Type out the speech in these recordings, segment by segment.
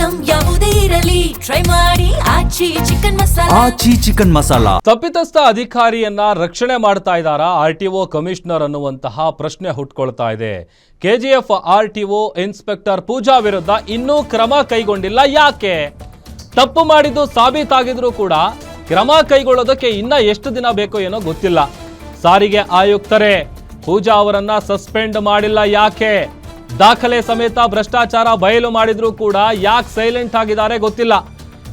Item ಯಾವುದೇ ಇರಲಿ try ಮಾಡಿ ಆಚಿ ಚಿಕನ್ ಮಸಾಲಾ. ತಪ್ಪಿತಸ್ಥ ಅಧಿಕಾರಿಯನ್ನ ರಕ್ಷಣೆ ಮಾಡ್ತಾ ಇದ್ದಾರಾ ಆರ್ಟಿಒ ಕಮಿಷನರ್ ಅನ್ನುವಂತಹ ಪ್ರಶ್ನೆ ಹುಟ್ಕೊಳ್ತಾ ಇದೆ. ಕೆಜಿಎಫ್ ಆರ್ಟಿಒ ಇನ್ಸ್ಪೆಕ್ಟರ್ ಪೂಜಾ ವಿರುದ್ಧ ಇನ್ನೂ ಕ್ರಮ ಕೈಗೊಂಡಿಲ್ಲ. ಯಾಕೆ? ತಪ್ಪು ಮಾಡಿದ್ದು ಸಾಬೀತಾಗಿದ್ರೂ ಕೂಡ ಕ್ರಮ ಕೈಗೊಳ್ಳೋದಕ್ಕೆ ಇನ್ನ ಎಷ್ಟು ದಿನ ಬೇಕೋ ಏನೋ ಗೊತ್ತಿಲ್ಲ. ಸಾರಿಗೆ ಆಯುಕ್ತರೇ ಪೂಜಾ ಅವರನ್ನ ಸಸ್ಪೆಂಡ್ ಮಾಡಿಲ್ಲ. ಯಾಕೆ? ದಾಖಲೆ ಸಮೇತ ಭ್ರಷ್ಟಾಚಾರ ಬಯಲು ಮಾಡಿದ್ರೂ ಕೂಡ ಯಾಕೆ ಸೈಲೆಂಟ್ ಆಗಿದ್ದಾರೆ ಗೊತ್ತಿಲ್ಲ.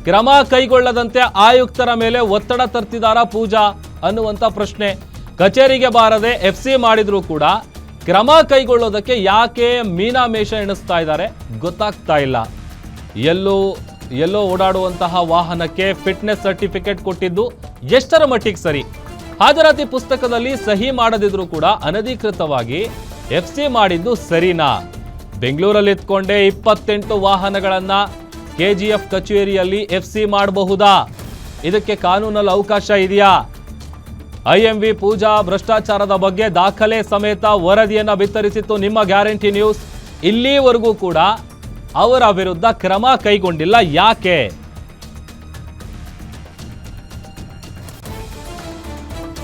ಕ್ರಮ ಕೈಗೊಳ್ಳದಂತೆ ಆಯುಕ್ತರ ಮೇಲೆ ಒತ್ತಡ ತರ್ತಿದಾರ ಪೂಜಾ ಅನ್ನುವಂಥ ಪ್ರಶ್ನೆ. ಕಚೇರಿಗೆ ಬಾರದೆ FC ಮಾಡಿದ್ರೂ ಕೂಡ ಕ್ರಮ ಕೈಗೊಳ್ಳೋದಕ್ಕೆ ಯಾಕೆ ಮೀನಾಮೇಷ ಎಣಿಸ್ತಾ ಇದ್ದಾರೆ ಗೊತ್ತಾಗ್ತಾ ಇಲ್ಲ. ಎಲ್ಲೋ ಓಡಾಡುವಂತಹ ವಾಹನಕ್ಕೆ ಫಿಟ್ನೆಸ್ ಸರ್ಟಿಫಿಕೇಟ್ ಕೊಟ್ಟಿದ್ದು ಎಷ್ಟರ ಮಟ್ಟಿಗೆ ಸರಿ? ಹಾಜರಾತಿ ಪುಸ್ತಕದಲ್ಲಿ ಸಹಿ ಮಾಡದಿದ್ರೂ ಕೂಡ ಅನಧಿಕೃತವಾಗಿ FC ಮಾಡಿದ್ದು ಸರಿನಾ? ಬೆಂಗಳೂರಲ್ಲಿ ಇತ್ಕೊಂಡೇ 28 ವಾಹನಗಳನ್ನ KGF ಕಚೇರಿಯಲ್ಲಿ FC ಮಾಡಬಹುದಾ? ಇದಕ್ಕೆ ಕಾನೂನಲ್ಲಿ ಅವಕಾಶ ಇದೆಯಾ? IMV ಪೂಜಾ ಭ್ರಷ್ಟಾಚಾರದ ಬಗ್ಗೆ ದಾಖಲೆ ಸಮೇತ ವರದಿಯನ್ನ ಬಿತ್ತರಿಸಿತ್ತು ನಿಮ್ಮ ಗ್ಯಾರಂಟಿ ನ್ಯೂಸ್. ಇಲ್ಲಿವರೆಗೂ ಕೂಡ ಅವರ ವಿರುದ್ಧ ಕ್ರಮ ಕೈಗೊಂಡಿಲ್ಲ. ಯಾಕೆ?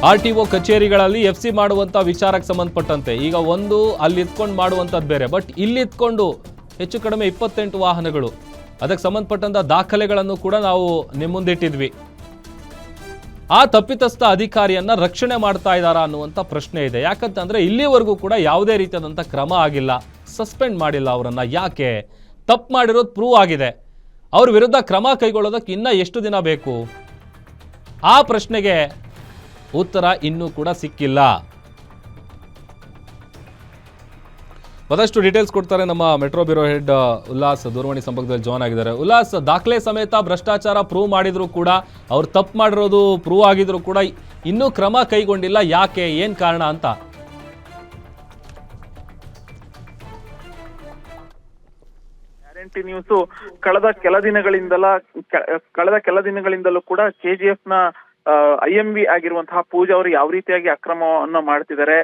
RTO ಕಚೇರಿಗಳಲ್ಲಿ FC ಮಾಡುವಂತ ವಿಚಾರಕ್ಕೆ ಸಂಬಂಧಪಟ್ಟಂತೆ ಈಗ ಒಂದು ಅಲ್ಲಿ ಇತ್ಕೊಂಡು ಮಾಡುವಂಥದ್ದು ಬೇರೆ, ಬಟ್ ಇಲ್ಲಿ ಇತ್ಕೊಂಡು ಹೆಚ್ಚು ಕಡಿಮೆ 28 ವಾಹನಗಳು, ಅದಕ್ಕೆ ಸಂಬಂಧಪಟ್ಟಂತ ದಾಖಲೆಗಳನ್ನು ಕೂಡ ನಾವು ನಿಮ್ಮ ಮುಂದಿಟ್ಟಿದ್ವಿ. ಆ ತಪ್ಪಿತಸ್ಥ ಅಧಿಕಾರಿಯನ್ನ ರಕ್ಷಣೆ ಮಾಡ್ತಾ ಇದ್ದಾರಾ ಅನ್ನುವಂಥ ಪ್ರಶ್ನೆ ಇದೆ. ಯಾಕಂತಂದ್ರೆ ಇಲ್ಲಿವರೆಗೂ ಕೂಡ ಯಾವುದೇ ರೀತಿಯಾದಂಥ ಕ್ರಮ ಆಗಿಲ್ಲ, ಸಸ್ಪೆಂಡ್ ಮಾಡಿಲ್ಲ ಅವರನ್ನ. ಯಾಕೆ? ತಪ್ಪು ಮಾಡಿರೋದು ಪ್ರೂವ್ ಆಗಿದೆ. ಅವ್ರ ವಿರುದ್ಧ ಕ್ರಮ ಕೈಗೊಳ್ಳೋದಕ್ಕೆ ಇನ್ನ ಎಷ್ಟು ದಿನ ಬೇಕು? ಆ ಪ್ರಶ್ನೆಗೆ ಉತ್ತರ ಇನ್ನೂ ಕೂಡ ಸಿಕ್ಕಿಲ್ಲ. ಮತ್ತಷ್ಟು ಡೀಟೇಲ್ಸ್ ಕೊಡ್ತಾರೆ ನಮ್ಮ ಮೆಟ್ರೋ ಬ್ಯೂರೋ ಹೆಡ್ ಉಲ್ಲಾಸ್, ದೂರವಾಣಿ ಸಂಪರ್ಕದಲ್ಲಿ ಜಾಯ್ನ್ ಆಗಿದ್ದಾರೆ. ಉಲ್ಲಾಸ್, ದಾಖಲೆ ಸಮೇತ ಭ್ರಷ್ಟಾಚಾರ ಪ್ರೂವ್ ಮಾಡಿದ್ರು ಕೂಡ, ಅವ್ರು ತಪ್ಪು ಮಾಡಿರೋದು ಪ್ರೂವ್ ಆಗಿದ್ರು ಕೂಡ ಇನ್ನೂ ಕ್ರಮ ಕೈಗೊಂಡಿಲ್ಲ. ಯಾಕೆ? ಏನ್ ಕಾರಣ ಅಂತ? ಗ್ಯಾರಂಟಿ ನ್ಯೂಸ್ ಕಳೆದ ಕೆಲ ದಿನಗಳಿಂದಲೂ ಕೂಡ KGF ನ IMV ಆಗಿರುವಂತಹ ಪೂಜಾ ಅವರು ಯಾವ ರೀತಿಯಾಗಿ ಅಕ್ರಮವನ್ನ ಮಾಡ್ತಿದ್ದಾರೆ,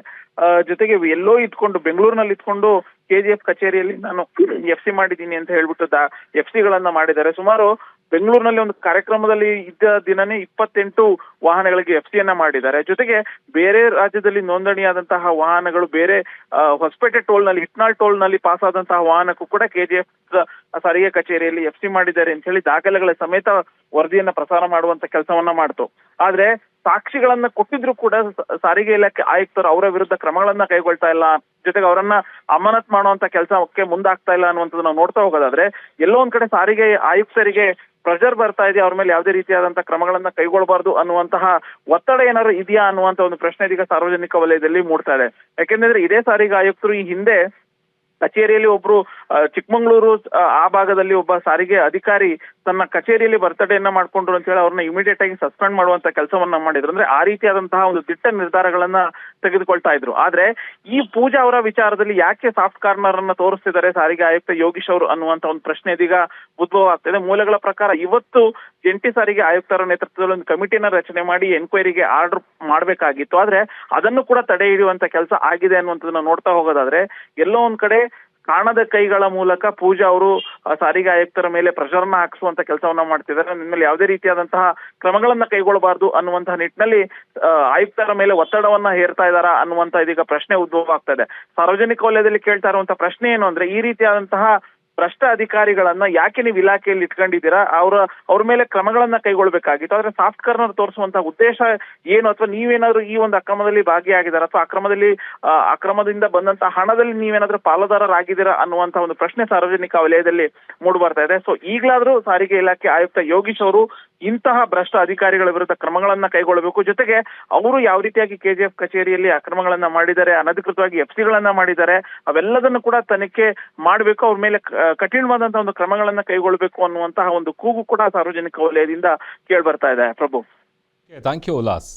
ಜೊತೆಗೆ ಎಲ್ಲೋ ಇಟ್ಕೊಂಡು ಬೆಂಗಳೂರಿನಲ್ಲಿ ಇಟ್ಕೊಂಡು KGF ಕಚೇರಿಯಲ್ಲಿ ನಾನು FC ಮಾಡಿದ್ದೀನಿ ಅಂತ ಹೇಳ್ಬಿಟ್ಟು FC ಗಳನ್ನ ಮಾಡಿದ್ದಾರೆ. ಸುಮಾರು ಬೆಂಗಳೂರಿನಲ್ಲಿ ಒಂದು ಕಾರ್ಯಕ್ರಮದಲ್ಲಿ ಇದ್ದ ದಿನನೇ 28 ವಾಹನಗಳಿಗೆ FC ಯನ್ನ ಮಾಡಿದ್ದಾರೆ. ಜೊತೆಗೆ ಬೇರೆ ರಾಜ್ಯದಲ್ಲಿ ನೋಂದಣಿಯಾದಂತಹ ವಾಹನಗಳು, ಬೇರೆ ಹೊಸಪೇಟೆ ಟೋಲ್ ನಲ್ಲಿ, ಇಟ್ನಾಳ್ ಟೋಲ್ ನಲ್ಲಿ ಪಾಸ್ ಆದಂತಹ ವಾಹನಕ್ಕೂ ಕೂಡ KGF ಸಾರಿಗೆ ಕಚೇರಿಯಲ್ಲಿ FC ಮಾಡಿದ್ದಾರೆ ಅಂತ ಹೇಳಿ ದಾಖಲೆಗಳ ಸಮೇತ ವರದಿಯನ್ನ ಪ್ರಸಾರ ಮಾಡುವಂತ ಕೆಲಸವನ್ನ ಮಾಡ್ತು. ಆದ್ರೆ ಸಾಕ್ಷಿಗಳನ್ನ ಕೊಟ್ಟಿದ್ರು ಕೂಡ ಸಾರಿಗೆ ಇಲಾಖೆ ಆಯುಕ್ತರು ಅವರ ವಿರುದ್ಧ ಕ್ರಮಗಳನ್ನ ಕೈಗೊಳ್ತಾ ಇಲ್ಲ, ಜೊತೆಗೆ ಅವರನ್ನ ಅಮಾನತ್ ಮಾಡುವಂತ ಕೆಲಸಕ್ಕೆ ಮುಂದಾಗ್ತಾ ಇಲ್ಲ ಅನ್ನುವಂಥದ್ದು ನಾವು ನೋಡ್ತಾ ಹೋಗೋದಾದ್ರೆ ಎಲ್ಲೋ ಒಂದ್ ಕಡೆ ಸಾರಿಗೆ ಆಯುಕ್ತರಿಗೆ ಪ್ರೆಷರ್ ಬರ್ತಾ ಇದೆ, ಅವ್ರ ಮೇಲೆ ಯಾವುದೇ ರೀತಿಯಾದಂತಹ ಕ್ರಮಗಳನ್ನ ಕೈಗೊಳ್ಳಬಾರ್ದು ಅನ್ನುವಂತಹ ಒತ್ತಡ ಏನಾದ್ರು ಇದೆಯಾ ಅನ್ನುವಂತ ಒಂದು ಪ್ರಶ್ನೆ ಇದೀಗ ಸಾರ್ವಜನಿಕ ವಲಯದಲ್ಲಿ ಮೂಡ್ತಾ ಇದೆ. ಯಾಕೆಂದ್ರೆ ಇದೇ ಸಾರಿಗೆ ಆಯುಕ್ತರು ಈ ಹಿಂದೆ ಕಚೇರಿಯಲ್ಲಿ ಒಬ್ರು ಚಿಕ್ಕಮಂಗ್ಳೂರು ಆ ಭಾಗದಲ್ಲಿ ಒಬ್ಬ ಸಾರಿಗೆ ಅಧಿಕಾರಿ ತನ್ನ ಕಚೇರಿಯಲ್ಲಿ ಬರ್ತಡೆಯನ್ನ ಮಾಡ್ಕೊಂಡ್ರು ಅಂತ ಹೇಳಿ ಅವ್ರನ್ನ ಇಮಿಡಿಯೇಟ್ ಆಗಿ ಸಸ್ಪೆಂಡ್ ಮಾಡುವಂತ ಕೆಲಸವನ್ನ ಮಾಡಿದ್ರು. ಅಂದ್ರೆ ಆ ರೀತಿಯಾದಂತಹ ಒಂದು ದಿಟ್ಟ ನಿರ್ಧಾರಗಳನ್ನ ತೆಗೆದುಕೊಳ್ತಾ ಇದ್ರು. ಆದ್ರೆ ಈ ಪೂಜಾ ಅವರ ವಿಚಾರದಲ್ಲಿ ಯಾಕೆ ಸಾಫ್ಟ್ ಕಾರ್ನರ್ ಅನ್ನ ತೋರಿಸ್ತಿದ್ದಾರೆ ಸಾರಿಗೆ ಆಯುಕ್ತ ಯೋಗೀಶ್ ಅವರು ಅನ್ನುವಂತ ಒಂದು ಪ್ರಶ್ನೆ ಇದೀಗ ಉದ್ಭವ ಆಗ್ತಿದೆ. ಮೂಲಗಳ ಪ್ರಕಾರ ಇವತ್ತು ಜಂಟಿ ಸಾರಿಗೆ ಆಯುಕ್ತರ ನೇತೃತ್ವದಲ್ಲಿ ಒಂದು ಕಮಿಟಿನ ರಚನೆ ಮಾಡಿ ಎನ್ಕ್ವೈರಿಗೆ ಆರ್ಡರ್ ಮಾಡಬೇಕಾಗಿತ್ತು. ಆದ್ರೆ ಅದನ್ನು ಕೂಡ ತಡೆ ಹಿಡಿಯುವಂತ ಕೆಲಸ ಆಗಿದೆ ಅನ್ನುವಂಥದ್ದನ್ನ ನೋಡ್ತಾ ಹೋಗೋದಾದ್ರೆ ಎಲ್ಲೋ ಒಂದ್ ಕಡೆ ಕಾಣದ ಕೈಗಳ ಮೂಲಕ ಪೂಜಾ ಅವರು ಸಾರಿಗೆ ಆಯುಕ್ತರ ಮೇಲೆ ಪ್ರೆಷರ್ನ ಹಾಕಿಸುವಂತ ಕೆಲಸವನ್ನ ಮಾಡ್ತಿದ್ದಾರೆ. ನಿಮ್ಮಲ್ಲಿ ಯಾವುದೇ ರೀತಿಯಾದಂತಹ ಕ್ರಮಗಳನ್ನ ಕೈಗೊಳ್ಳಬಾರ್ದು ಅನ್ನುವಂತಹ ನಿಟ್ಟಿನಲ್ಲಿ ಆಯುಕ್ತರ ಮೇಲೆ ಒತ್ತಡವನ್ನ ಹೇರ್ತಾ ಇದ್ದಾರಾ ಅನ್ನುವಂತ ಇದೀಗ ಪ್ರಶ್ನೆ ಉದ್ಭವ ಆಗ್ತಾ ಇದೆ. ಸಾರ್ವಜನಿಕ ವಲಯದಲ್ಲಿ ಕೇಳ್ತಾ ಇರುವಂತಹ ಪ್ರಶ್ನೆ ಏನು ಅಂದ್ರೆ, ಈ ರೀತಿಯಾದಂತಹ ಭ್ರಷ್ಟ ಅಧಿಕಾರಿಗಳನ್ನ ಯಾಕೆ ನೀವು ಇಲಾಖೆಯಲ್ಲಿ ಇಟ್ಕೊಂಡಿದ್ದೀರಾ? ಅವ್ರ ಮೇಲೆ ಕ್ರಮಗಳನ್ನ ಕೈಗೊಳ್ಬೇಕಾಗಿತ್ತು. ಆದ್ರೆ ಸಾಫ್ಟ್ ಕಾರ್ನರ್ ತೋರಿಸುವಂತಹ ಉದ್ದೇಶ ಏನು? ಅಥವಾ ನೀವೇನಾದ್ರೂ ಈ ಒಂದು ಅಕ್ರಮದಲ್ಲಿ ಭಾಗಿಯಾಗಿದ್ದೀರಾ ಅಥವಾ ಅಕ್ರಮದಿಂದ ಬಂದಂತಹ ಹಣದಲ್ಲಿ ನೀವೇನಾದ್ರೂ ಪಾಲುದಾರರಾಗಿದ್ದೀರಾ ಅನ್ನುವಂತಹ ಒಂದು ಪ್ರಶ್ನೆ ಸಾರ್ವಜನಿಕ ವಲಯದಲ್ಲಿ ಮೂಡಿ ಬರ್ತಾ ಇದೆ. ಸೊ ಈಗಲಾದ್ರೂ ಸಾರಿಗೆ ಇಲಾಖೆ ಆಯುಕ್ತ ಯೋಗೀಶ್ ಅವರು ಇಂತಹ ಭ್ರಷ್ಟ ಅಧಿಕಾರಿಗಳ ವಿರುದ್ಧ ಕ್ರಮಗಳನ್ನ ಕೈಗೊಳ್ಳಬೇಕು. ಜೊತೆಗೆ ಅವರು ಯಾವ ರೀತಿಯಾಗಿ KGF ಕಚೇರಿಯಲ್ಲಿ ಅಕ್ರಮಗಳನ್ನ ಮಾಡಿದ್ದಾರೆ, ಅನಧಿಕೃತವಾಗಿ FC ಗಳನ್ನ ಮಾಡಿದ್ದಾರೆ, ಅವೆಲ್ಲದನ್ನು ಕೂಡ ತನಿಖೆ ಮಾಡಬೇಕು, ಅವ್ರ ಮೇಲೆ ಕಠಿಣವಾದಂತಹ ಒಂದು ಕ್ರಮಗಳನ್ನ ಕೈಗೊಳ್ಳಬೇಕು ಅನ್ನುವಂತಹ ಒಂದು ಕೂಗು ಕೂಡ ಸಾರ್ವಜನಿಕ ವಲಯದಿಂದ ಕೇಳಿ ಬರ್ತಾ ಇದೆ. ಪ್ರಭು, ಥ್ಯಾಂಕ್ ಯು ಉಲ್ಲಾಸ್.